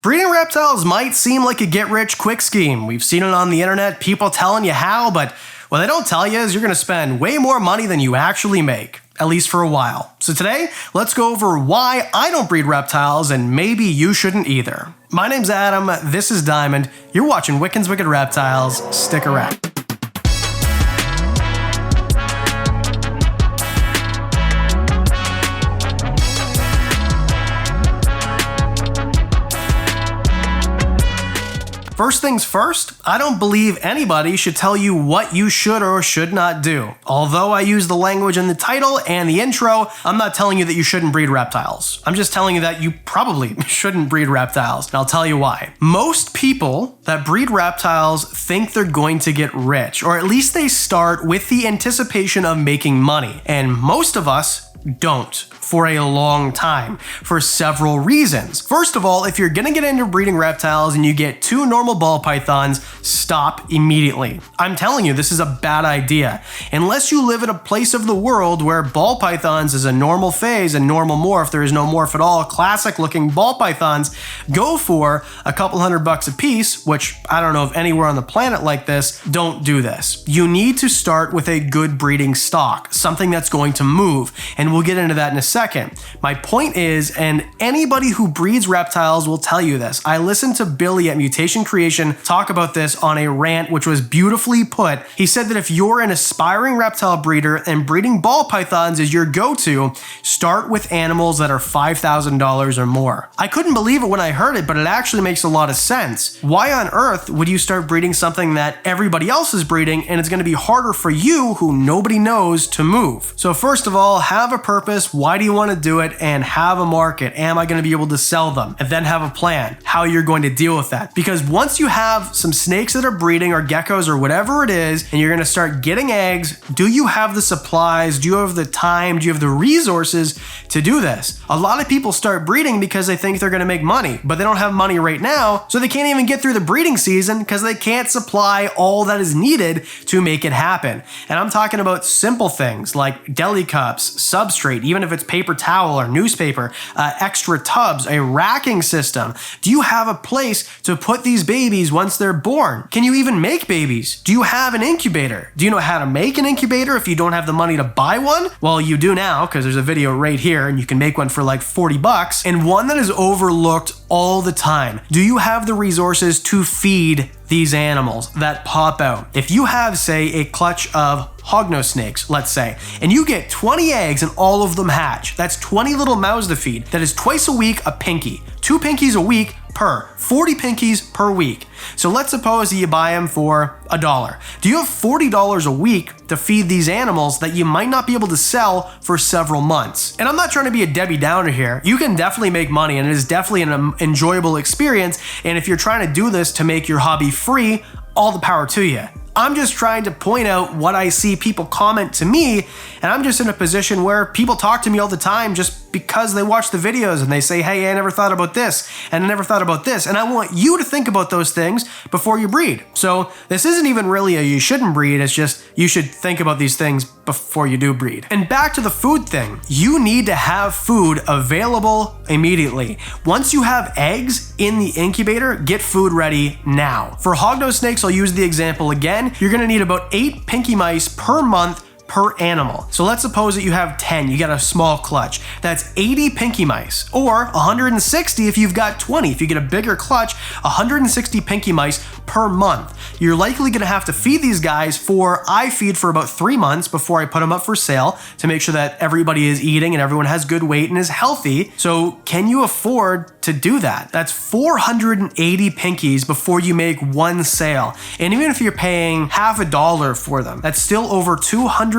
Breeding reptiles might seem like a get-rich-quick scheme. We've seen it on the internet, people telling you how, but what they don't tell you is you're going to spend way more money than you actually make, at least for a while. So today, let's go over why I don't breed reptiles and maybe you shouldn't either. My name's Adam, this is Diamond, you're watching Wickens Wicked Reptiles, stick around. First things first, I don't believe anybody should tell you what you should or should not do. Although I use the language in the title and the intro, I'm not telling you that you shouldn't breed reptiles. I'm just telling you that you probably shouldn't breed reptiles, and I'll tell you why. Most people that breed reptiles think they're going to get rich, or at least they start with the anticipation of making money, and most of us don't for a long time for several reasons. First of all, if you're gonna get into breeding reptiles and you get two normal ball pythons, stop immediately. I'm telling you, this is a bad idea. Unless you live in a place of the world where ball pythons is a normal phase and normal morph, there is no morph at all, classic looking ball pythons, go for a couple $100 a piece, which I don't know if anywhere on the planet like this. Don't do this. You need to start with a good breeding stock, something that's going to move, and we'll get into that in a second. My point is, and anybody who breeds reptiles will tell you this, I listened to Billy at Mutation Creation talk about this on a rant which was beautifully put. He said that if you're an aspiring reptile breeder and breeding ball pythons is your go-to, start with animals that are $5,000 or more. I couldn't believe it when I heard it, but it actually makes a lot of sense. Why on earth would you start breeding something that everybody else is breeding and it's going to be harder for you, who nobody knows, to move? So first of all, have a purpose. Why do you want to do it? And have a market. Am I going to be able to sell them? And then have a plan how you're going to deal with that. Because once you have some snakes that are breeding or geckos or whatever it is, and you're going to start getting eggs, do you have the supplies? Do you have the time? Do you have the resources to do this? A lot of people start breeding because they think they're going to make money, but they don't have money right now, so they can't even get through the breeding season because they can't supply all that is needed to make it happen. And I'm talking about simple things like deli cups, substrate, even if it's paper towel or newspaper, extra tubs, a racking system. Do you have a place to put these babies once they're born? Can you even make babies? Do you have an incubator? Do you know how to make an incubator if you don't have the money to buy one? Well, you do now, because there's a video right here and you can make one for like $40. And one that is overlooked all the time. Do you have the resources to feed these animals that pop out? If you have, say, a clutch of hognose snakes, let's say, and you get 20 eggs and all of them hatch, that's 20 little mouths to feed. That is twice a week a pinky. 2 pinkies a week per. 40 pinkies per week. So let's suppose that you buy them for $1. Do you have $40 a week to feed these animals that you might not be able to sell for several months? And I'm not trying to be a Debbie Downer here. You can definitely make money and it is definitely an enjoyable experience. And if you're trying to do this to make your hobby free, all the power to you. I'm just trying to point out what I see people comment to me, and I'm just in a position where people talk to me all the time just because they watch the videos and they say, hey, I never thought about this, and I never thought about this, and I want you to think about those things before you breed. So this isn't even really a you shouldn't breed, it's just you should think about these things before you do breed. And back to the food thing, you need to have food available immediately. Once you have eggs in the incubator, get food ready now. For hognose snakes, I'll use the example again. You're gonna need about 8 pinky mice per month per animal. So let's suppose that you have 10, you got a small clutch. That's 80 pinky mice, or 160 if you've got 20. If you get a bigger clutch, 160 pinky mice per month. You're likely gonna have to feed these guys I feed for about 3 months before I put them up for sale to make sure that everybody is eating and everyone has good weight and is healthy. So can you afford to do that? That's 480 pinkies before you make one sale. And even if you're paying half $1 for them, that's still over $200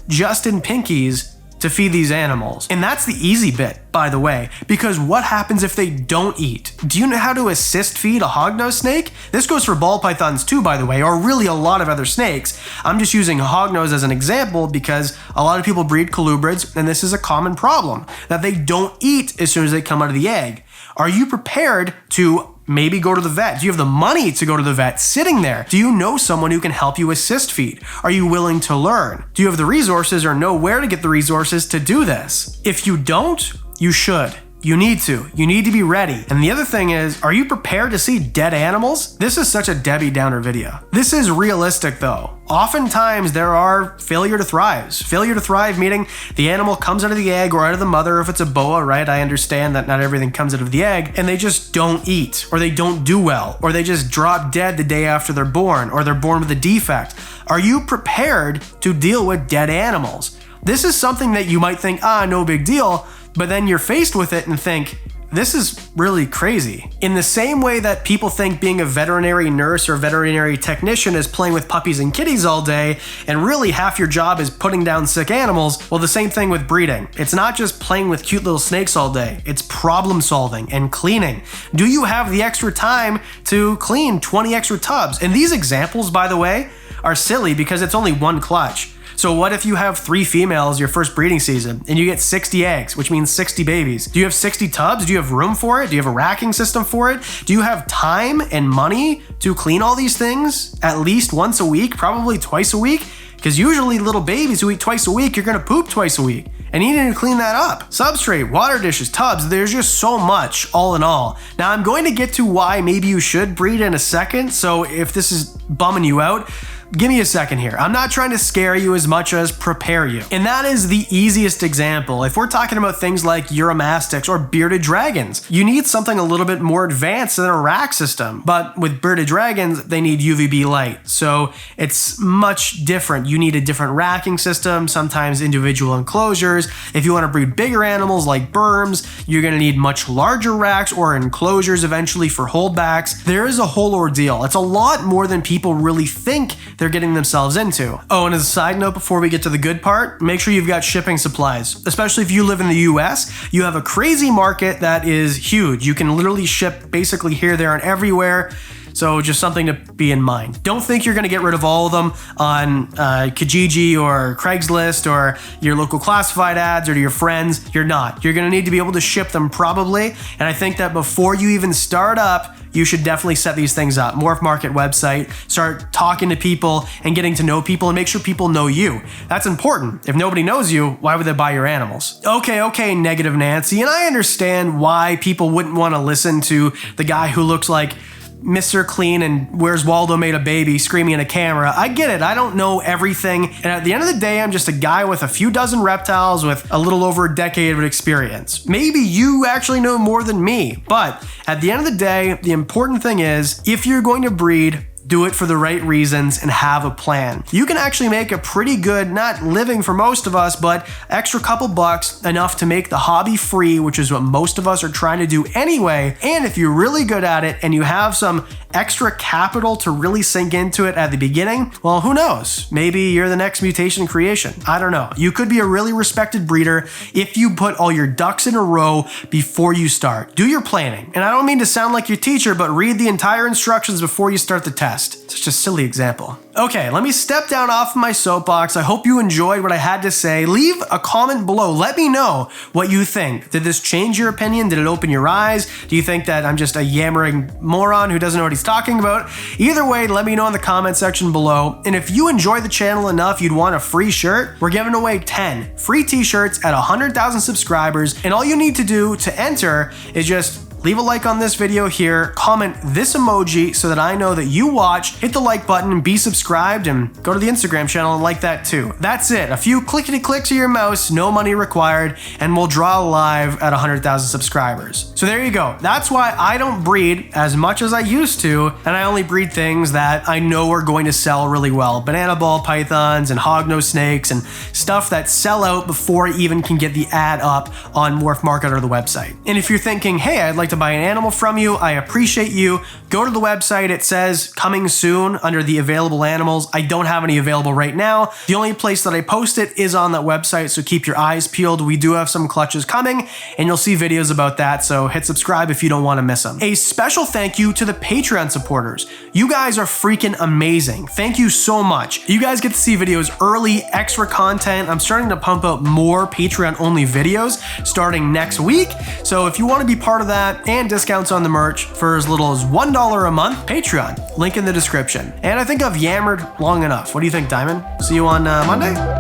just in pinkies to feed these animals. And that's the easy bit, by the way, because what happens if they don't eat? Do you know how to assist feed a hognose snake? This goes for ball pythons too, by the way, or really a lot of other snakes. I'm just using hognose as an example because a lot of people breed colubrids, and this is a common problem, that they don't eat as soon as they come out of the egg. Are you prepared to maybe go to the vet? Do you have the money to go to the vet sitting there? Do you know someone who can help you assist feed? Are you willing to learn? Do you have the resources or know where to get the resources to do this? If you don't, you should. You need to. You need to be ready. And the other thing is, are you prepared to see dead animals? This is such a Debbie Downer video. This is realistic though. Oftentimes there are failure to thrives. Failure to thrive meaning the animal comes out of the egg or out of the mother if it's a boa, right? I understand that not everything comes out of the egg, and they just don't eat, or they don't do well, or they just drop dead the day after they're born, or they're born with a defect. Are you prepared to deal with dead animals? This is something that you might think, no big deal, but then you're faced with it and think, this is really crazy. In the same way that people think being a veterinary nurse or veterinary technician is playing with puppies and kitties all day, and really half your job is putting down sick animals, well, the same thing with breeding. It's not just playing with cute little snakes all day, it's problem solving and cleaning. Do you have the extra time to clean 20 extra tubs? And these examples, by the way, are silly because it's only one clutch. So what if you have 3 females your first breeding season and you get 60 eggs, which means 60 babies? Do you have 60 tubs? Do you have room for it? Do you have a racking system for it? Do you have time and money to clean all these things at least once a week, probably twice a week? Because usually little babies who eat twice a week, you're gonna poop twice a week. And you need to clean that up. Substrate, water dishes, tubs, there's just so much all in all. Now I'm going to get to why maybe you should breed in a second, so if this is bumming you out, give me a second here. I'm not trying to scare you as much as prepare you. And that is the easiest example. If we're talking about things like Uromastyx or bearded dragons, you need something a little bit more advanced than a rack system. But with bearded dragons, they need UVB light. So it's much different. You need a different racking system, sometimes individual enclosures. If you want to breed bigger animals like berms, you're going to need much larger racks or enclosures eventually for holdbacks. There is a whole ordeal. It's a lot more than people really think they're getting themselves into. Oh, and as a side note, before we get to the good part, make sure you've got shipping supplies. Especially if you live in the US, you have a crazy market that is huge. You can literally ship basically here, there, and everywhere. So just something to be in mind. Don't think you're gonna get rid of all of them on Kijiji or Craigslist or your local classified ads or to your friends. You're not. You're gonna need to be able to ship them probably. And I think that before you even start up, you should definitely set these things up. Morph Market website, start talking to people and getting to know people and make sure people know you. That's important. If nobody knows you, why would they buy your animals? Okay, Negative Nancy, and I understand why people wouldn't want to listen to the guy who looks like Mr. Clean and Where's Waldo Made a Baby screaming in a camera. I get it. I don't know everything. And at the end of the day, I'm just a guy with a few dozen reptiles with a little over a decade of experience. Maybe you actually know more than me, but at the end of the day, the important thing is if you're going to breed, do it for the right reasons and have a plan. You can actually make a pretty good, not living for most of us, but extra couple bucks, enough to make the hobby free, which is what most of us are trying to do anyway. And if you're really good at it and you have some extra capital to really sink into it at the beginning, well, who knows? Maybe you're the next mutation creation. I don't know. You could be a really respected breeder if you put all your ducks in a row before you start. Do your planning. And I don't mean to sound like your teacher, but read the entire instructions before you start the test. Such a silly example. Okay, let me step down off my soapbox. I hope you enjoyed what I had to say. Leave a comment below. Let me know what you think. Did this change your opinion? Did it open your eyes? Do you think that I'm just a yammering moron who doesn't know what he's talking about? Either way, let me know in the comment section below. And if you enjoy the channel enough, you'd want a free shirt, we're giving away 10 free t-shirts at 100,000 subscribers. And all you need to do to enter is just leave a like on this video here, comment this emoji so that I know that you watched, hit the like button and be subscribed, and go to the Instagram channel and like that too. That's it. A few clickety clicks of your mouse, no money required, and we'll draw live at 100,000 subscribers. So there you go. That's why I don't breed as much as I used to, and I only breed things that I know are going to sell really well. Banana ball pythons and hognose snakes and stuff that sell out before I even can get the ad up on Morph Market or the website. And if you're thinking, hey, I'd like to buy an animal from you, I appreciate you. Go to the website. It says coming soon under the available animals. I don't have any available right now. The only place that I post it is on that website, so keep your eyes peeled. We do have some clutches coming, and you'll see videos about that, so hit subscribe if you don't want to miss them. A special thank you to the Patreon supporters. You guys are freaking amazing. Thank you so much. You guys get to see videos early, extra content. I'm starting to pump out more Patreon-only videos starting next week, so if you want to be part of that, and discounts on the merch for as little as $1 a month, Patreon, link in the description. And I think I've yammered long enough. What do you think, Diamond? See you on Monday?